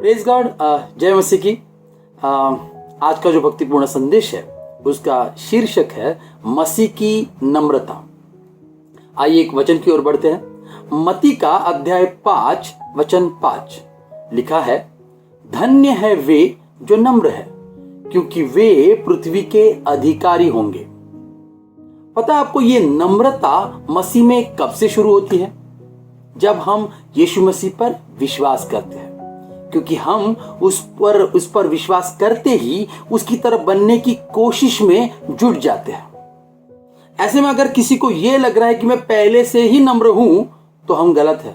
Praise God. जय मसीह की। आज का जो भक्तिपूर्ण संदेश है उसका शीर्षक है मसीह की नम्रता। आइए एक वचन की ओर बढ़ते हैं। मत्ती का अध्याय 5 वचन 5 लिखा है, धन्य है वे जो नम्र है, क्योंकि वे पृथ्वी के अधिकारी होंगे। पता है आपको, ये नम्रता मसीह में कब से शुरू होती है? जब हम यीशु मसीह पर विश्वास करते हैं, क्योंकि हम उस पर विश्वास करते ही उसकी तरह बनने की कोशिश में जुट जाते हैं। ऐसे में अगर किसी को यह लग रहा है कि मैं पहले से ही नम्र हूं, तो हम गलत है,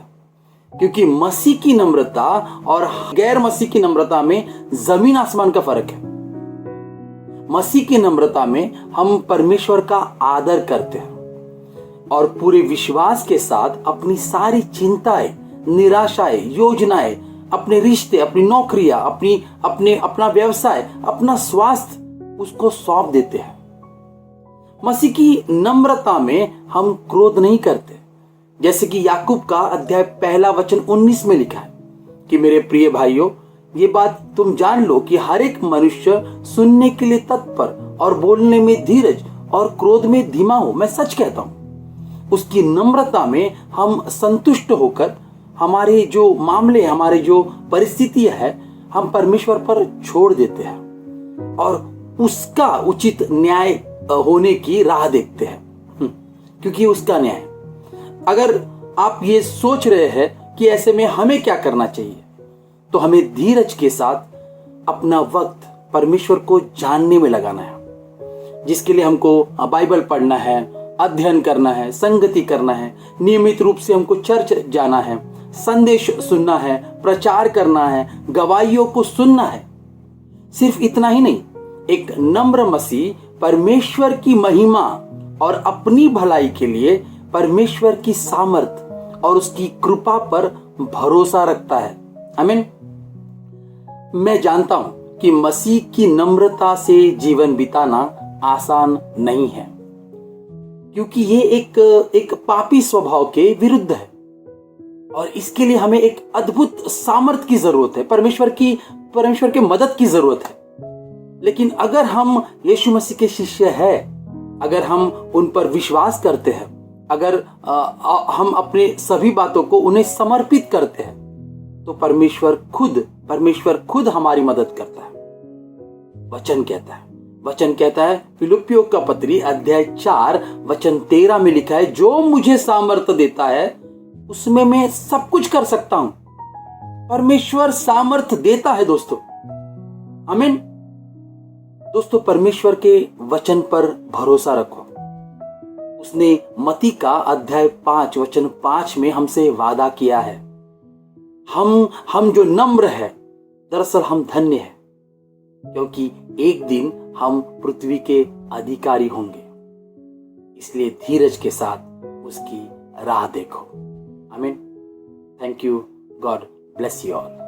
क्योंकि मसीह की नम्रता और गैर मसीह की नम्रता में जमीन आसमान का फर्क है। मसीह की नम्रता में हम परमेश्वर का आदर करते हैं और पूरे विश्वास के साथ अपनी सारी चिंताएं, निराशाएं, योजनाएं, अपने रिश्ते, अपनी नौकरियां, अपना व्यवसाय, अपना स्वास्थ्य उसको सौंप देते हैं। मसीह की नम्रता में हम क्रोध नहीं करते, जैसे कि याकूब का अध्याय 1 वचन 19 में लिखा है कि मेरे प्रिय भाइयों, ये बात तुम जान लो कि हर एक मनुष्य सुनने के लिए तत्पर और बोलने में धीरज और क्रोध में धीमा हो। मैं सच कहता हूं, उसकी नम्रता में हम संतुष्ट होकर हमारे जो मामले, हमारे जो परिस्थितियां है, हम परमेश्वर पर छोड़ देते हैं और उसका उचित न्याय होने की राह देखते हैं, क्योंकि उसका न्याय। अगर आप ये सोच रहे हैं कि ऐसे में हमें क्या करना चाहिए, तो हमें धीरज के साथ अपना वक्त परमेश्वर को जानने में लगाना है, जिसके लिए हमको बाइबल पढ़ना है, अध्ययन करना है, संगति करना है, नियमित रूप से हमको चर्च जाना है, संदेश सुनना है, प्रचार करना है, गवाहियों को सुनना है। सिर्फ इतना ही नहीं, एक नम्र मसीह परमेश्वर की महिमा और अपनी भलाई के लिए परमेश्वर की सामर्थ और उसकी कृपा पर भरोसा रखता है। आमीन। मैं जानता हूं कि मसीह की नम्रता से जीवन बिताना आसान नहीं है, क्योंकि ये एक पापी स्वभाव के विरुद्ध है और इसके लिए हमें एक अद्भुत सामर्थ की जरूरत है, परमेश्वर के मदद की जरूरत है। लेकिन अगर हम यीशु मसीह के शिष्य हैं, अगर हम उन पर विश्वास करते हैं, अगर हम अपने सभी बातों को उन्हें समर्पित करते हैं, तो परमेश्वर खुद हमारी मदद करता है। वचन कहता है फिलिप्पियों का पत्री अध्याय 4 वचन 13 में लिखा है, जो मुझे सामर्थ देता है उसमें मैं सब कुछ कर सकता हूं। परमेश्वर सामर्थ देता है दोस्तों। आमीन। दोस्तों, परमेश्वर के वचन पर भरोसा रखो। उसने मत्ती का अध्याय 5 वचन 5 में हमसे वादा किया है। हम जो नम्र है, दरअसल हम धन्य हैं, क्योंकि एक दिन हम पृथ्वी के अधिकारी होंगे। इसलिए धीरज के साथ उसकी राह देखो। आमीन। Thank you. God bless you all.